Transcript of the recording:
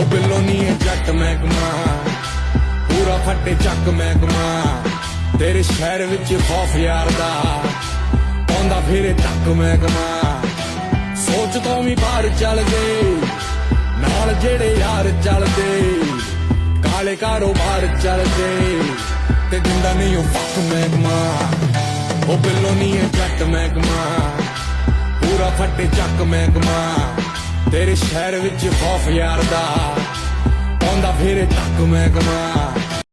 ਉਹ ਬਿੱਲੋ ਨੀ ਇਹ ਜੱਟ ਮਹਿਕਮਾ, ਪੂਰਾ ਫੱਟੇ ਚੱਕ ਮਹਿਕਮਾ। ਤੇਰੇ ਸ਼ਹਿਰ ਵਿੱਚ ਖੌਫ ਯਾਰ ਦਾ, ਆਉਂਦਾ ਫਿਰੇ ਤੱਕ ਮਹਿਕਮਾ। ਸੋਚ ਤੋਂ ਵੀ ਬਾਹਰ ਚੱਲ ਗਏ, ਨਾਲ ਜਿਹੜੇ ਯਾਰ ਚੱਲਦੇ, ਕਾਲੇ ਕਾਰੋਬਾਰ ਚੱਲਦੇ, ਤੇ ਦਿੰਦਾ ਨਹੀਂ ਉਹ ਫੱਕ ਮਹਿਕਮਾ। ਉਹ ਬਿੱਲੋ ਨੀ ਇਹ ਜੱਟ ਮਹਿਕਮਾ, ਪੂਰਾ ਫੱਟੇ ਚੱਕ ਮਹਿਕਮਾ। ਤੇਰੇ ਸ਼ਹਿਰ ਵਿੱਚ ਖੌਫ ਯਾਰ ਦਾ, ਆਉਂਦਾ ਫਿਰੇ ਤੱਕ ਮਹਿਕਮਾ।